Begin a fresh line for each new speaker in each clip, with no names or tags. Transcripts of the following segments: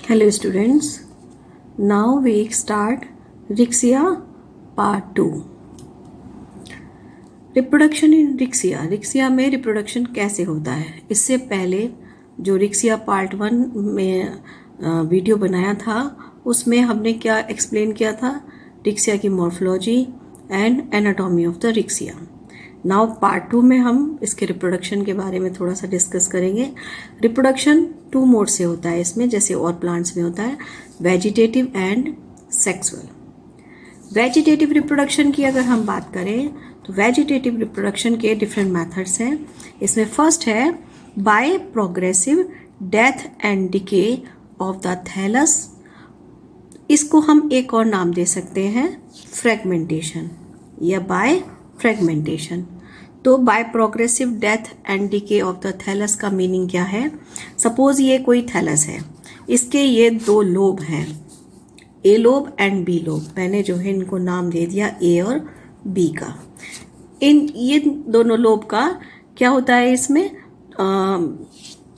Hello students, now we start Rixia part 2. Reproduction in Riccia में reproduction कैसे होता है, इससे पहले जो रिक्सिया पार्ट 1 में वीडियो बनाया था उसमें हमने क्या एक्सप्लेन किया था, रिक्सिया की morphology and anatomy of the Riccia. Now part 2 में हम इसके रिप्रोडक्शन के बारे में थोड़ा सा डिस्कस करेंगे। रिप्रोडक्शन 2 मोड से होता है इसमें, जैसे और प्लांट्स में होता है, vegetative and sexual. Vegetative reproduction की अगर हम बात करें तो वेजिटेटिव रिप्रोडक्शन के डिफरेंट मेथड्स हैं। इसमें फर्स्ट है by progressive death and decay of the thallus. इसको हम एक और नाम दे सकते हैं फ्रेगमेंटेशन या बाय फ्रेगमेंटेशन। तो by progressive death and decay of the thallus का मीनिंग क्या है? सपोज ये कोई थैलस है, इसके ये 2 लोब हैं, ए लोब एंड बी लोब। मैंने जो है इनको नाम दे दिया ए और बी का। ये दोनों लोब का क्या होता है इसमें,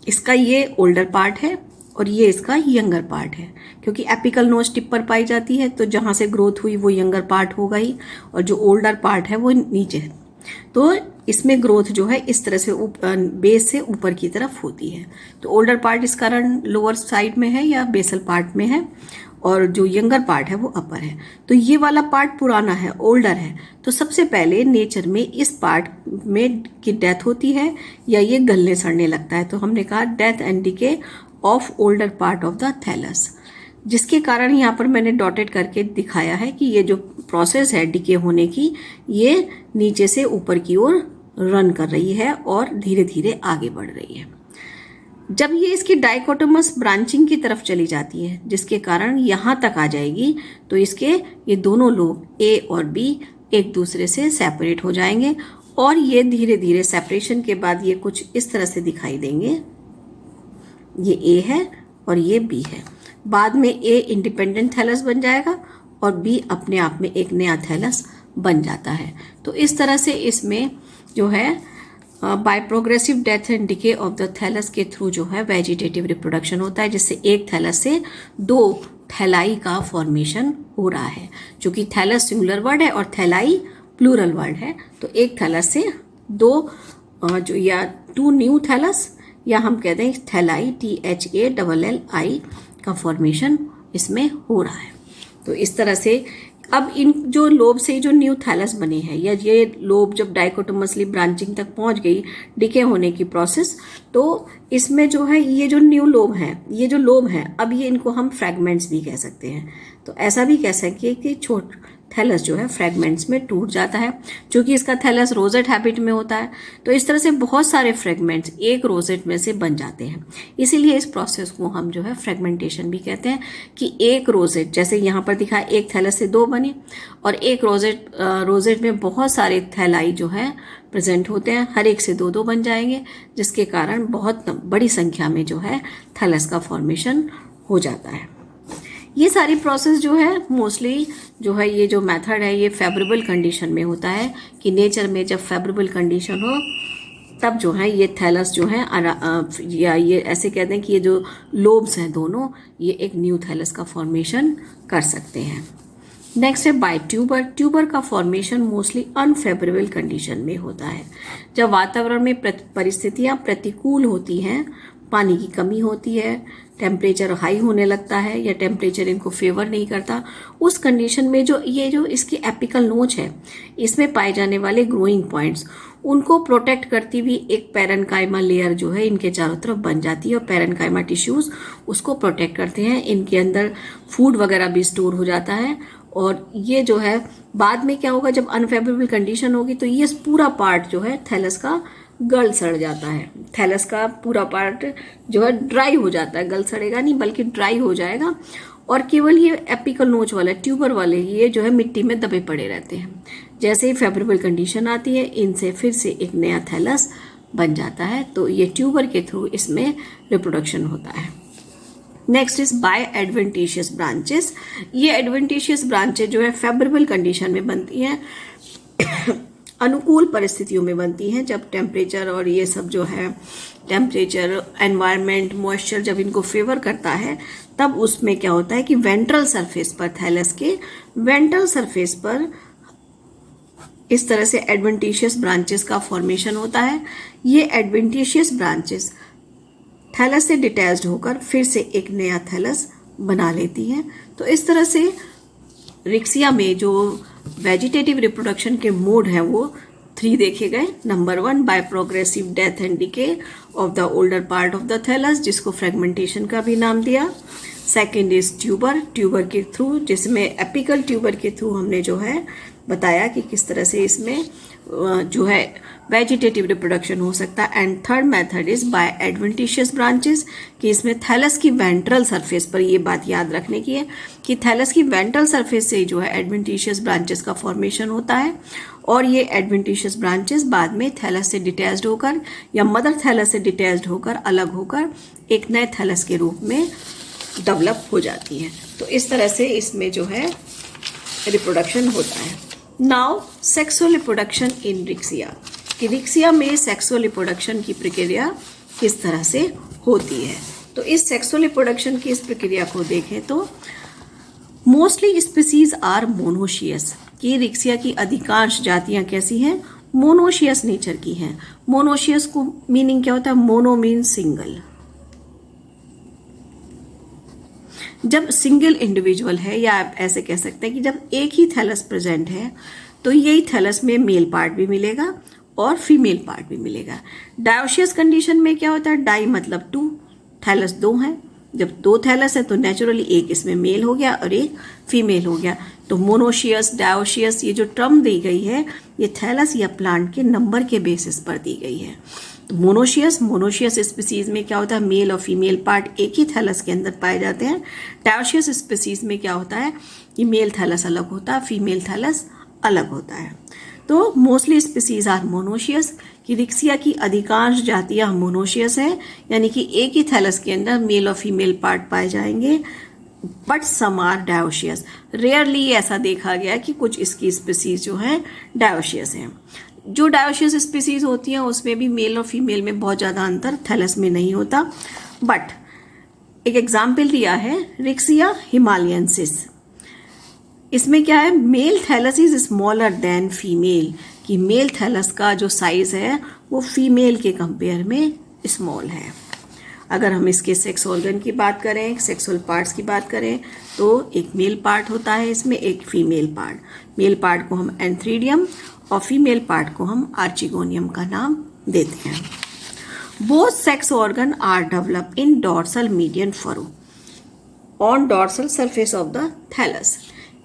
इसका ये ओल्डर पार्ट है और ये इसका यंगर पार्ट है, क्योंकि एपिकल नोज टिप पर पाई जाती है, तो जहाँ से ग्रोथ हुई वो यंगर पार्ट होगा ही, और जो ओल्डर पार्ट है वो नीचे है। तो इसमें ग्रोथ जो है इस तरह से बेस से ऊपर की तरफ होती है। तो ओल्डर पार्ट इस कारण लोअर साइड में है या बेसल पार्ट में है, और जो यंगर पार्ट है वो अपर है। तो ये वाला पार्ट पुराना है, ओल्डर है। तो सबसे पहले नेचर में इस पार्ट में की डेथ होती है या ये गलने सड़ने लगता है। तो हमने कहा death and decay of older part of the thallus, जिसके कारण यहाँ पर मैंने डॉटेड करके दिखाया है कि ये जो प्रोसेस है डिके होने की, ये नीचे से ऊपर की ओर रन कर रही है और धीरे धीरे आगे बढ़ रही है। जब ये इसकी डाइकोटोमस ब्रांचिंग की तरफ चली जाती है, जिसके कारण यहाँ तक आ जाएगी, तो इसके ये दोनों लोब ए और बी एक दूसरे से सेपरेट हो जाएंगे, और ये धीरे धीरे सेपरेशन के बाद ये कुछ इस तरह से दिखाई देंगे। ये ए है और ये बी है। बाद में ए इंडिपेंडेंट थैलस बन जाएगा और बी अपने आप में एक नया थैलस बन जाता है। तो इस तरह से इसमें जो है by progressive death and decay of the thallus के थ्रू जो है वेजिटेटिव रिप्रोडक्शन होता है, जिससे एक थैलस से 2 थैलाई का फॉर्मेशन हो रहा है। चूंकि थैलस सिंगुलर वर्ड है और थैलाई प्लूरल वर्ड है, तो एक थैलस से 2 न्यू थैलस, या हम कहते हैं थैलाई THALLI का फॉर्मेशन इसमें हो रहा है। तो इस तरह से अब इन जो लोब से जो न्यू थैलस बने हैं, या ये लोब जब डाइकोटोमसली ब्रांचिंग तक पहुंच गई डिके होने की प्रोसेस, तो इसमें जो है ये जो न्यू लोब है, ये जो लोब है, अब ये इनको हम फ्रैगमेंट्स भी कह सकते हैं। तो ऐसा भी कह सकते हैं कि थैलस जो है फ्रैगमेंट्स में टूट जाता है, क्योंकि इसका थैलस रोजेट हैबिट में होता है। तो इस तरह से बहुत सारे फ्रैगमेंट्स एक रोजेट में से बन जाते हैं। इसीलिए इस प्रोसेस को हम जो है फ्रैगमेंटेशन भी कहते हैं, कि एक रोजेट, जैसे यहाँ पर दिखा एक थैलस से 2 बने, और एक रोजेट में बहुत सारे थैलाई जो है प्रेजेंट होते हैं, हर एक से 2-2 बन जाएंगे, जिसके कारण बहुत बड़ी संख्या में जो है थैलस का फॉर्मेशन हो जाता है। ये सारी प्रोसेस जो है मोस्टली जो है ये जो मेथड है ये फेवरेबल कंडीशन में होता है, कि नेचर में जब फेवरेबल कंडीशन हो तब जो है ये थैलस जो है, या ये ऐसे कहते हैं कि ये जो लोब्स हैं दोनों, ये एक न्यू थैलस का फॉर्मेशन कर सकते हैं। नेक्स्ट है बाय ट्यूबर। ट्यूबर का फॉर्मेशन मोस्टली अनफेवरेबल कंडीशन में होता है, जब वातावरण में परिस्थितियां प्रतिकूल होती हैं, पानी की कमी होती है, टेम्परेचर हाई होने लगता है, या टेम्परेचर इनको फेवर नहीं करता। उस कंडीशन में जो इसकी एपिकल नोच है, इसमें पाए जाने वाले ग्रोइंग पॉइंट्स, उनको प्रोटेक्ट करती हुई एक पैरेन्काइमा लेयर जो है इनके चारों तरफ बन जाती है, और पैरेन्काइमा टिश्यूज उसको प्रोटेक्ट करते हैं। इनके अंदर फूड वगैरह भी स्टोर हो जाता है, और ये जो है बाद में क्या होगा, जब अनफेवरेबल कंडीशन होगी तो ये पूरा पार्ट जो है थैलस का गल सड़ जाता है। थैलस का पूरा पार्ट जो है ड्राई हो जाता है, गल सड़ेगा नहीं बल्कि ड्राई हो जाएगा, और केवल ये एपिकल नोच वाले ट्यूबर वाले ये जो है मिट्टी में दबे पड़े रहते हैं। जैसे ही फेवरेबल कंडीशन आती है, इनसे फिर से एक नया थैलस बन जाता है। तो ये ट्यूबर के थ्रू इसमें रिप्रोडक्शन होता है। Next is by adventitious branches. ये एडवेंटिशियस ब्रांचेस जो है फेवरेबल कंडीशन में बनती हैं, अनुकूल परिस्थितियों में बनती हैं, जब टेम्परेचर और ये सब जो है टेम्परेचर, एनवायरनमेंट, मॉइस्चर जब इनको फेवर करता है, तब उसमें क्या होता है कि वेंट्रल सरफेस पर, थैलस के वेंट्रल सरफेस पर इस तरह से एडवेंटिशियस ब्रांचेस का फॉर्मेशन होता है। ये एडवेंटिशियस ब्रांचेस थैलस से डिटैच्ड होकर फिर से एक नया थैलस बना लेती हैं। तो इस तरह से रिक्सिया में जो वेजिटेटिव रिप्रोडक्शन के मोड हैं वो 3 देखे गए। Number 1, by progressive death and decay of the older part of the thallus, जिसको फ्रेगमेंटेशन का भी नाम दिया। सेकेंड इज ट्यूबर के थ्रू, जिसमें एपिकल ट्यूबर के थ्रू हमने जो है बताया कि किस तरह से इसमें जो है वेजिटेटिव रिप्रोडक्शन हो सकता है। And third method is by adventitious branches, कि इसमें थैलस की वेंट्रल सरफेस पर, ये बात याद रखने की है कि थैलस की वेंट्रल सरफेस से जो है एडवेंटिशियस ब्रांचेस का फॉर्मेशन होता है, और ये एडवेंटिशियस ब्रांचेस बाद में थैलस से डिटैच्ड होकर या मदर थैलस से डिटैच्ड होकर अलग होकर एक नए थैलस के रूप में डेवलप हो जाती है। तो इस तरह से इसमें जो है रिप्रोडक्शन होता है। Now sexual reproduction in Riccia, कि रिक्सिया में सेक्सुअल रिप्रोडक्शन की प्रक्रिया किस तरह से होती है। तो इस सेक्सुअल रिप्रोडक्शन की इस प्रक्रिया को देखें तो मोस्टली स्पीसीज आर मोनोशियस, कि रिक्सिया की अधिकांश जातियां कैसी हैं, मोनोशियस नेचर की हैं। मोनोशियस को मीनिंग क्या होता है, मोनो मीन सिंगल, जब सिंगल इंडिविजुअल है, या आप ऐसे कह सकते हैं कि जब एक ही थैलस प्रेजेंट है तो यही थैलस में मेल पार्ट भी मिलेगा और फीमेल पार्ट भी मिलेगा। डायोशियस कंडीशन में क्या होता है, डाई मतलब 2, थैलस 2 हैं। जब 2 थैलस है तो नेचुरली एक इसमें मेल हो गया और एक फीमेल हो गया। तो मोनोशियस, डायोशियस, ये जो टर्म दी गई है ये थैलस या प्लांट के नंबर के बेसिस पर दी गई है। तो मोनोशियस स्पीसीज में क्या होता है, मेल और फीमेल पार्ट एक ही थैलस के अंदर पाए जाते हैं। डायोशियस स्पीसीज में क्या होता है कि मेल थैलस अलग होता है, फीमेल थैलस अलग होता है। तो मोस्टली स्पीसीज आर मोनोशियस, कि रिक्सिया की अधिकांश जातियां मोनोशियस हैं, यानी कि एक ही थैलस के अंदर मेल और फीमेल पार्ट पाए जाएंगे। But some are dioecious, rarely ऐसा देखा गया कि कुछ इसकी स्पीसीज जो है डायोशियस हैं। जो डायोशियस स्पीसीज होती हैं उसमें भी मेल और फीमेल में बहुत ज़्यादा अंतर थैलस में नहीं होता। बट एक एग्जाम्पल दिया है रिक्सिया हिमालयंसिस, इसमें क्या है, male thallus is smaller than female, कि मेल थैलस का जो साइज है वो फीमेल के कंपेयर में स्मॉल है। अगर हम इसके सेक्स ऑर्गन की बात करें, सेक्सुअल पार्ट्स की बात करें, तो एक मेल पार्ट होता है इसमें, एक फीमेल पार्ट। मेल पार्ट को हम एंथ्रीडियम और फीमेल पार्ट को हम आर्चिगोनियम का नाम देते हैं। Both sex organ are develop in dorsal median furrow on dorsal surface of the thallus,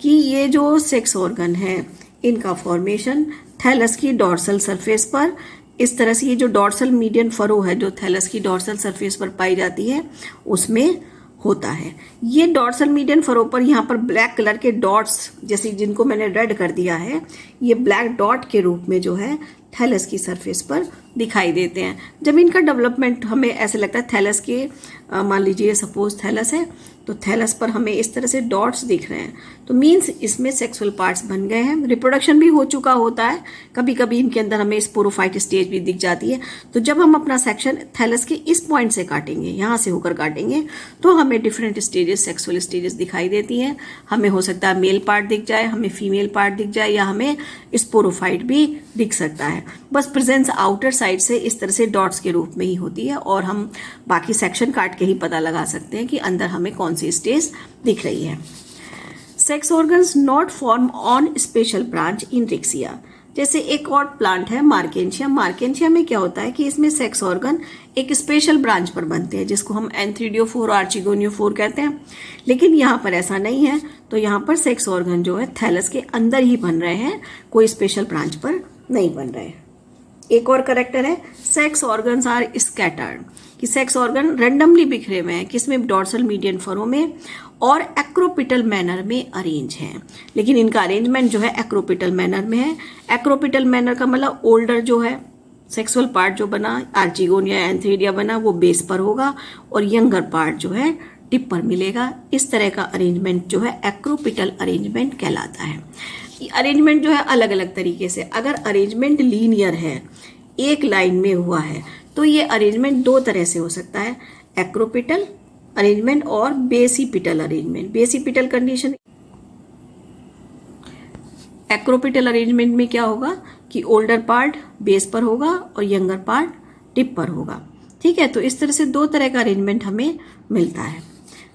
कि ये जो सेक्स ऑर्गन है इनका फॉर्मेशन थैलस की डॉर्सल सरफेस पर, इस तरह से ये जो डॉर्सल मीडियन फरो है जो थैलस की डॉर्सल सरफेस पर पाई जाती है उसमें होता है। ये डॉर्सल मीडियन फरो पर यहाँ पर ब्लैक कलर के डॉट्स, जैसे जिनको मैंने रेड कर दिया है, ये ब्लैक डॉट के रूप में जो है थैलस की सरफेस पर दिखाई देते हैं। जब इनका डेवलपमेंट हमें ऐसे लगता है थैलस के, मान लीजिए सपोज थैलस है, तो थैलस पर हमें इस तरह से डॉट्स दिख रहे हैं, तो मीन्स इसमें सेक्सुअल पार्ट्स बन गए हैं, रिप्रोडक्शन भी हो चुका होता है। कभी कभी इनके अंदर हमें स्पोरोफाइट स्टेज भी दिख जाती है। तो जब हम अपना सेक्शन थैलस के इस पॉइंट से काटेंगे, यहाँ से होकर काटेंगे, तो हमें डिफरेंट स्टेजेस, सेक्सुअल स्टेजेस दिखाई देती हैं। हमें हो सकता है मेल पार्ट दिख जाए, हमें फीमेल पार्ट दिख जाए, या हमें स्पोरोफाइट भी दिख सकता है। बस प्रेजेंस आउटर साइड से इस तरह से डॉट्स के रूप में ही होती है, और हम बाकी सेक्शन काट के ही पता लगा सकते हैं कि अंदर हमें कौन सी स्टेज दिख रही है। Sex organs not form on special branch in Riccia, जैसे एक और प्लांट है मार्केंशिया। मार्केंशिया में क्या होता है कि इसमें सेक्स ऑर्गन एक स्पेशल ब्रांच पर बनते हैं, जिसको हम एंथ्रीडियोफोर, आर्चिगोनियोफोर कहते हैं। लेकिन यहाँ पर ऐसा नहीं है, तो यहाँ पर सेक्स ऑर्गन जो है थैलस के अंदर ही बन रहे हैं, कोई स्पेशल ब्रांच पर नहीं बन रहे हैं। एक और करेक्टर है, सेक्स ऑर्गन्स आर स्कैटर्ड, कि सेक्स ऑर्गन रेंडमली बिखरे हुए हैं, किसमें, डॉर्सल मीडियन फरो में, और एक्रोपिटल मैनर में अरेंज हैं। लेकिन इनका अरेंजमेंट जो है एक्रोपिटल मैनर में है। एक्रोपिटल मैनर का मतलब ओल्डर जो है सेक्सुअल पार्ट जो बना, आर्चिगोनिया एंथ्रीडिया बना, वो बेस पर होगा, और यंगर पार्ट जो है टिप पर मिलेगा। इस तरह का अरेंजमेंट जो है एक्रोपिटल अरेंजमेंट कहलाता है। अरेंजमेंट जो है अलग अलग तरीके से, अगर अरेंजमेंट लीनियर है, एक लाइन में हुआ है, तो ये अरेंजमेंट दो तरह से हो सकता है, एक्रोपिटल अरेंजमेंट और basipetal arrangement. Basipetal condition, acropetal arrangement में क्या होगा कि ओल्डर पार्ट बेस पर होगा और यंगर पार्ट टिप पर होगा। ठीक है, तो इस तरह से दो तरह का अरेंजमेंट हमें मिलता है।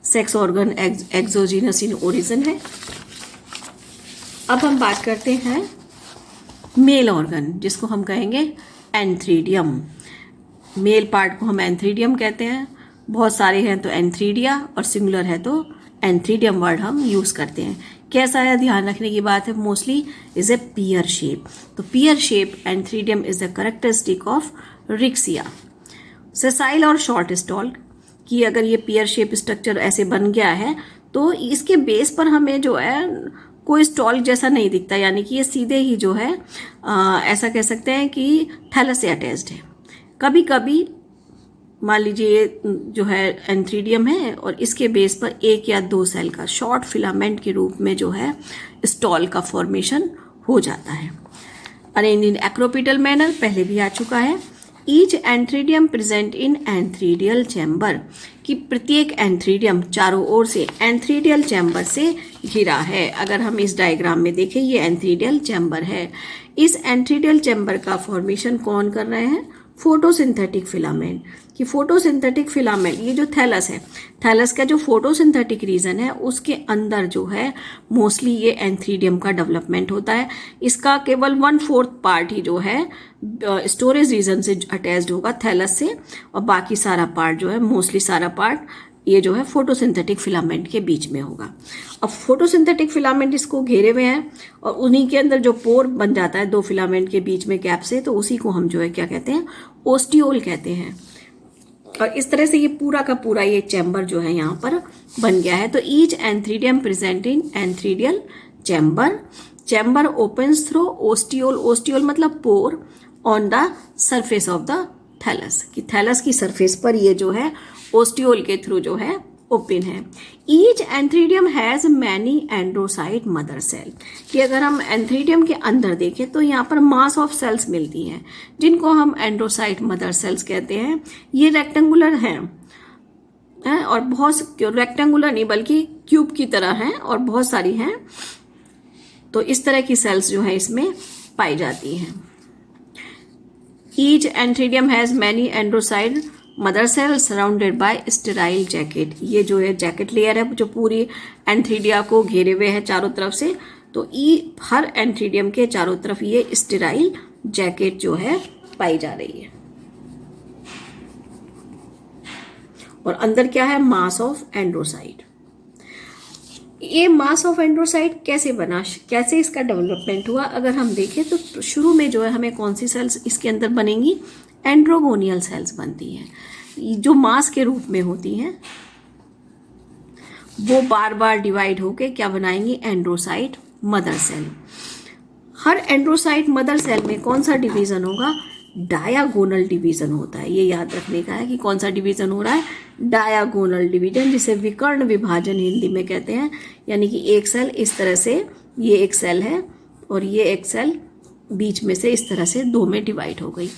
Sex organ exogenous in origin है। अब हम बात करते हैं मेल ऑर्गन, जिसको हम कहेंगे एंथ्रीडियम। मेल पार्ट को हम एंथ्रीडियम कहते हैं, बहुत सारे हैं तो एंथ्रीडिया, और सिंगुलर है तो एंथ्रीडियम वर्ड हम यूज़ करते हैं। कैसा है, ध्यान रखने की बात है, mostly is a pear shape. तो pear shape antheridium is the characteristic of Riccia. Sessile और शॉर्ट स्टॉल कि अगर ये पियर शेप स्ट्रक्चर ऐसे बन गया है तो इसके बेस पर हमें जो है कोई स्टॉल जैसा नहीं दिखता, यानी कि ये सीधे ही जो है ऐसा कह सकते हैं कि थैलस से अटैच्ड है। कभी कभी मान लीजिए जो है एंथ्रीडियम है और इसके बेस पर एक या दो सेल का शॉर्ट फिलामेंट के रूप में जो है स्टॉल का फॉर्मेशन हो जाता है। अरेंज इन एक्रोपिटल मैनर पहले भी आ चुका है। Each antheridium present in antheridial chamber, कि प्रत्येक एंथ्रीडियम चारों ओर से एंथ्रीडियल चैम्बर से घिरा है। अगर हम इस डायग्राम में देखें, ये एंथ्रीडियल चैम्बर है। इस एंथ्रीडियल चैम्बर का फॉर्मेशन कौन कर रहे हैं, फोटोसिंथेटिक फिलामेंट। कि फोटोसिंथेटिक फिलामेंट, ये जो थैलस है, थैलस का जो फोटोसिंथेटिक रीजन है उसके अंदर जो है मोस्टली ये एंथ्रीडियम का डेवलपमेंट होता है। इसका केवल 1/4 पार्ट ही जो है स्टोरेज रीजन से अटैच्ड होगा थैलस से, और बाकी सारा पार्ट जो है, मोस्टली सारा पार्ट ये जो है फोटोसिंथेटिक फिलामेंट के बीच में होगा। अब फोटोसिंथेटिक फिलामेंट इसको घेरे हुए हैं और उन्हीं के अंदर जो पोर बन जाता है दो फिलामेंट के बीच में गैप से, तो उसी को हम जो है क्या कहते हैं, ओस्टियोल कहते हैं। और इस तरह से ये पूरा का पूरा ये चैम्बर जो है यहाँ पर बन गया है। तो each antheridium present in antheridial chamber. Chamber opens through ostiole, ostiole मतलब pore, on the surface of the thallus, कि थैलस की सरफेस पर ये जो है ओस्टियोल के थ्रू जो है ओपन है। Each antheridium has many androcyte mother cell, कि अगर हम एंथ्रीडियम के अंदर देखें तो यहाँ पर मास ऑफ सेल्स मिलती हैं, जिनको हम एंड्रोसाइट मदर सेल्स कहते हैं। ये रेक्टेंगुलर हैं और बहुत रेक्टेंगुलर नहीं बल्कि क्यूब की तरह हैं और बहुत सारी हैं। तो इस तरह की सेल्स जो है इसमें पाई जाती हैं। Each antheridium has many androcyte mother cell surrounded by sterile jacket. ये जो है जैकेट लेयर है जो पूरी एंथ्रीडिया को घेरे हुए है चारों तरफ से। तो हर एंथ्रीडियम के चारों तरफ ये स्टेराइल जैकेट जो है पाई जा रही है। और अंदर क्या है, मास ऑफ एंड्रोसाइट। ये मास ऑफ एंड्रोसाइट कैसे बना, कैसे इसका डेवलपमेंट हुआ, अगर हम देखें तो शुरू में जो है हमें कौन सी सेल्स इसके अंदर बनेंगी, एंड्रोगोनियल सेल्स बनती हैं, जो मास के रूप में होती हैं। वो बार बार डिवाइड होके क्या बनाएंगी, एंड्रोसाइट मदर सेल। हर एंड्रोसाइट मदर सेल में कौन सा डिवीजन होगा, डायागोनल डिवीजन होता है। ये याद रखने का है कि कौन सा डिवीजन हो रहा है, डायागोनल डिवीजन, जिसे विकर्ण विभाजन हिंदी में कहते हैं। यानी कि एक सेल इस तरह से, ये एक सेल है और ये एक सेल बीच में से इस तरह से दो में डिवाइड हो गई,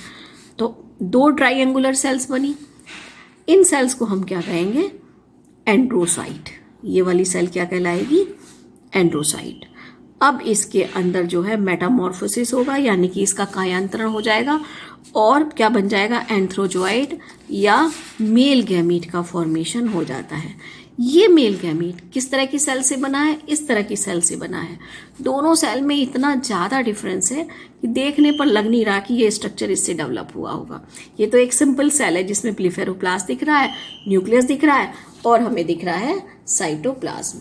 तो दो ट्राइंगुलर सेल्स बनी। इन सेल्स को हम क्या कहेंगे, एंड्रोसाइट। ये वाली सेल क्या कहलाएगी, एंड्रोसाइट। अब इसके अंदर जो है मेटामॉर्फोसिस होगा, यानी कि इसका कायांतरण हो जाएगा और क्या बन जाएगा, एंथ्रोजॉइड या मेल गैमीट का फॉर्मेशन हो जाता है। ये मेल गैमीट किस तरह की सेल से बना है, इस तरह की सेल से बना है। दोनों सेल में इतना ज़्यादा डिफरेंस है कि देखने पर लग नहीं रहा कि ये स्ट्रक्चर इससे डेवलप हुआ होगा। ये तो एक सिंपल सेल है जिसमें ब्लिफेरोप्लास्ट दिख रहा है, न्यूक्लियस दिख रहा है और हमें दिख रहा है साइटोप्लाज्म,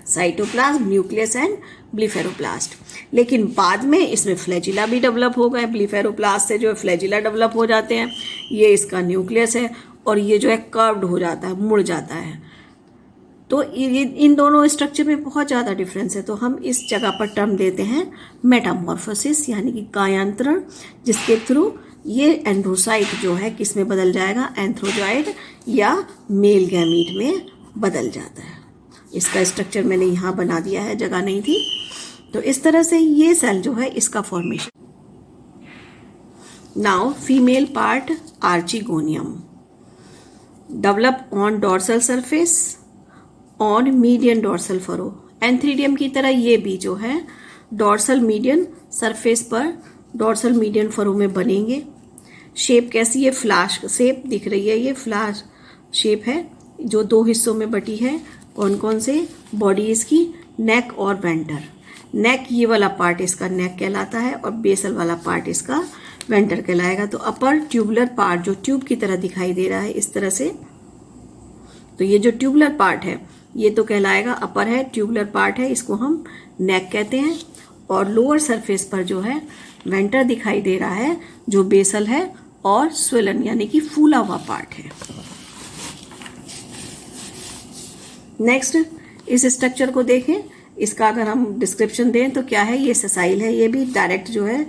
साइटोप्लाज्म, न्यूक्लियस एंड ब्लिफेरोप्लास्ट। लेकिन बाद में इसमें फ्लैजिला भी डेवलप हो गए, ब्लिफेरोप्लास्ट से जो है फ्लैजिला डेवलप हो जाते हैं। ये इसका न्यूक्लियस है और ये जो है कर्व्ड हो जाता है, मुड़ जाता है। तो ये इन दोनों स्ट्रक्चर में बहुत ज़्यादा डिफरेंस है। तो हम इस जगह पर टर्म देते हैं मेटामॉर्फोसिस, यानी कि कायांतरण, जिसके थ्रू ये एंड्रोसाइट जो है किस में बदल जाएगा, एंथ्रोजॉइड या मेल गैमीट में बदल जाता है। इसका स्ट्रक्चर मैंने यहाँ बना दिया है, जगह नहीं थी। तो इस तरह से ये सेल जो है इसका formation. Now female part archegonium develop on dorsal surface on median dorsal furrow. Antheridium की तरह ये भी जो है डॉर्सल मीडियन सरफेस पर डॉर्सल मीडियन फरो में बनेंगे। शेप कैसी है, फ्लैश शेप दिख रही है, ये फ्लैश शेप है जो 2 हिस्सों में बटी है। कौन कौन से, बॉडी इसकी नेक और वेंटर। नेक ये वाला पार्ट इसका नेक कहलाता है और बेसल वाला पार्ट इसका वेंटर कहलाएगा। तो अपर ट्यूबुलर पार्ट जो ट्यूब की तरह दिखाई दे रहा है इस तरह से, तो ये जो ट्यूबुलर पार्ट है ये तो कहलाएगा अपर है, ट्यूबुलर पार्ट है, इसको हम नेक कहते हैं। और लोअर सरफेस पर जो है वेंटर दिखाई दे रहा है जो बेसल है और स्वेलन यानी कि फूला हुआ पार्ट है। नेक्स्ट इस स्ट्रक्चर को देखें, इसका अगर हम डिस्क्रिप्शन दें तो क्या है, ये ससाइल है, ये भी डायरेक्ट जो है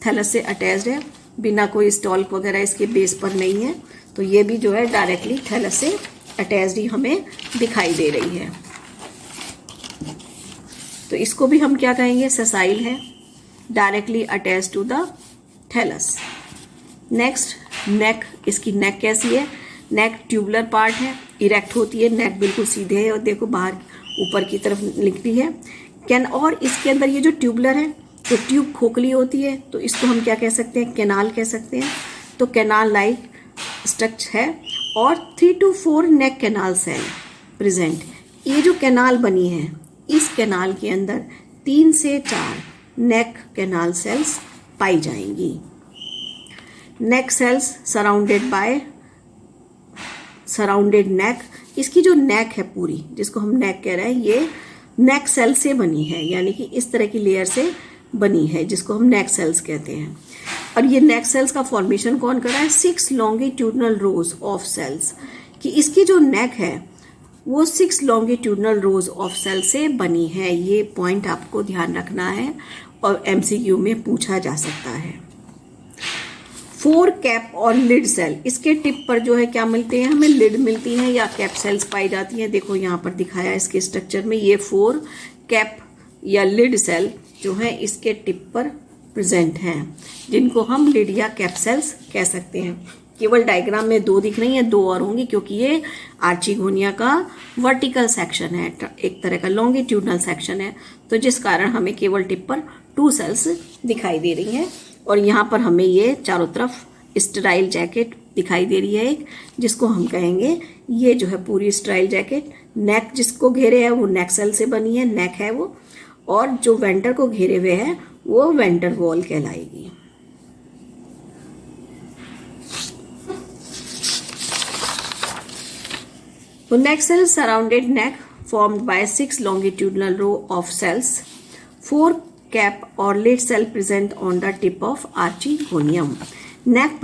थैलस से अटैच्ड है, बिना कोई स्टॉल्क वगैरह इसके बेस पर नहीं है। तो ये भी जो है डायरेक्टली थैलस से अटैच्ड ही हमें दिखाई दे रही है। तो इसको भी हम क्या कहेंगे, ससाइल है, directly attach to the thallus. Next neck, इसकी नेक कैसी है, नेक ट्यूबुलर पार्ट है, इरेक्ट होती है, नेक बिल्कुल सीधे है और देखो बाहर ऊपर की तरफ निकली है। कैन, और इसके अंदर ये जो ट्यूबुलर है तो ट्यूब खोखली होती है, तो इसको हम क्या कह सकते हैं, कैनाल कह सकते हैं। तो कैनाल लाइक स्ट्रक्चर है और 3 to 4 neck canal cell present. ये जो कैनाल बनी है इस कैनाल के अंदर 3 से 4 नेक कैनाल सेल्स पाई जाएंगी। नेक सेल्स सराउंडेड नेक, इसकी जो नेक है पूरी जिसको हम नेक कह रहे हैं ये नेक सेल से बनी है, यानी कि इस तरह की लेयर से बनी है जिसको हम नेक सेल्स कहते हैं। और ये नेक सेल्स का फॉर्मेशन कौन कर रहा है, 6 लॉन्गिट्यूडनल रोज ऑफ सेल्स, कि इसकी जो नेक है वो 6 लॉन्गिट्यूडनल रोज ऑफ सेल से बनी है। ये पॉइंट आपको ध्यान रखना है और MCQ में पूछा जा सकता है। 4 कैप और लिड सेल, इसके टिप पर जो है क्या मिलते हैं, हमें लिड मिलती हैं या कैप सेल्स पाई जाती हैं। देखो यहाँ पर दिखाया है इसके स्ट्रक्चर में, ये 4 कैप या लिड सेल जो है इसके टिप पर प्रेजेंट हैं, जिनको हम लिड या कैप सेल्स कह सकते हैं। केवल डायग्राम में 2 दिख रही हैं, 2 और होंगी क्योंकि ये आर्चिगोनिया का वर्टिकल सेक्शन है, एक तरह का लॉन्गिट्यूडनल सेक्शन है, तो जिस कारण हमें केवल टिप पर 2 सेल्स दिखाई दे रही हैं। और यहाँ पर हमें ये चारों तरफ स्टेराइल जैकेट दिखाई दे रही है एक, जिसको हम कहेंगे ये जो है पूरी स्टेराइल जैकेट। नेक जिसको घेरे है वो नेक सेल से बनी है, नेक है वो, और जो वेंटर को घेरे हुए है वो वेंटर वॉल कहलाएगी। तो neck cell surrounded neck formed by 6 longitudinal row of cells, 4 cap or lid cell present on the tip of archegonium. Neck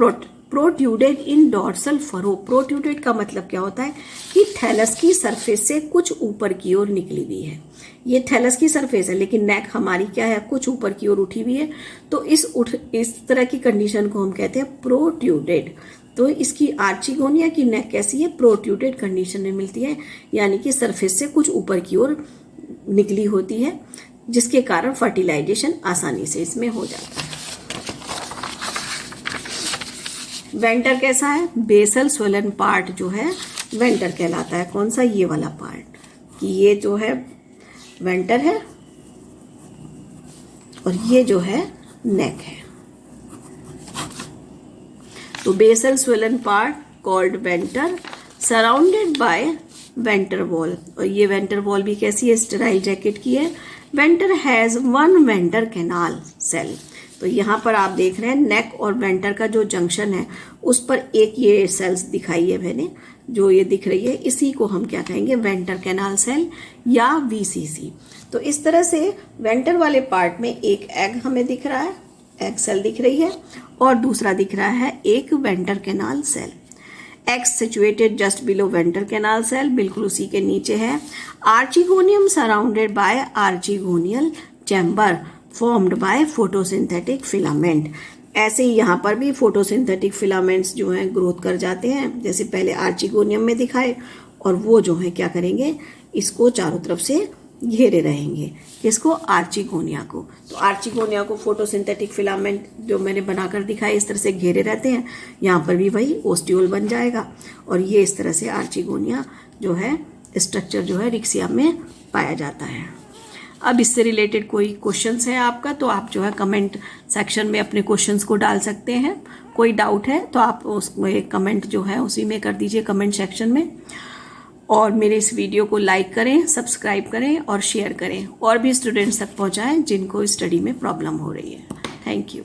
protruded in dorsal furrow. Protruded का मतलब क्या होता है कि थैलस की सरफेस से कुछ ऊपर की ओर निकली हुई है। ये थैलस की सरफेस है लेकिन नेक हमारी क्या है, कुछ ऊपर की ओर उठी हुई है। तो इस तरह की कंडीशन को हम कहते हैं प्रोट्यूडेड। तो इसकी आर्चिगोनिया की नेक कैसी है, प्रोट्यूडेड कंडीशन में मिलती है, यानी कि सरफेस से कुछ ऊपर की ओर निकली होती है, जिसके कारण फर्टिलाइजेशन आसानी से इसमें हो जाता है। वेंटर कैसा है, बेसल स्वेलन पार्ट जो है वेंटर कहलाता है। कौन सा, ये वाला पार्ट, कि ये जो है वेंटर है और ये जो है नेक है। तो basal swollen part called venter surrounded by venter wall. और ये वेंटर वॉल भी कैसी है, स्टेराइल जैकेट की है। Venter has 1 venter canal cell. तो यहाँ पर आप देख रहे हैं नेक और वेंटर का जो जंक्शन है उस पर एक ये सेल्स दिखाई है मैंने, जो ये दिख रही है, इसी को हम क्या कहेंगे, वेंटर कैनाल सेल या VCC। तो इस तरह से वेंटर वाले पार्ट में एक एग हमें दिख रहा है, एग सेल दिख रही है, और दूसरा दिख रहा है एक venter canal cell. Egg situated just below venter canal cell, बिल्कुल उसी के नीचे है। Archegonium surrounded by archegonial chamber formed by photosynthetic filament. ऐसे ही यहाँ पर भी फोटोसिंथेटिक फिलामेंट्स जो हैं ग्रोथ कर जाते हैं, जैसे पहले आर्चिगोनियम में दिखाए, और वो जो है क्या करेंगे, इसको चारों तरफ से घेरे रहेंगे। किसको? आर्चिगोनिया को। तो आर्चिगोनिया को फोटोसिंथेटिक फिलामेंट जो मैंने बनाकर दिखाया इस तरह से घेरे रहते हैं। यहाँ पर भी वही ओस्टियोल बन जाएगा और ये इस तरह से आर्चिगोनिया जो है स्ट्रक्चर जो है रिक्सिया में पाया जाता है। अब इससे रिलेटेड कोई क्वेश्चंस है आपका तो आप जो है कमेंट सेक्शन में अपने क्वेश्चंस को डाल सकते हैं। कोई डाउट है तो आप उसमें कमेंट जो है उसी में कर दीजिए कमेंट सेक्शन में। और मेरे इस वीडियो को लाइक करें, सब्सक्राइब करें और शेयर करें और भी स्टूडेंट्स तक पहुंचाएं जिनको स्टडी में प्रॉब्लम हो रही है। Thank you.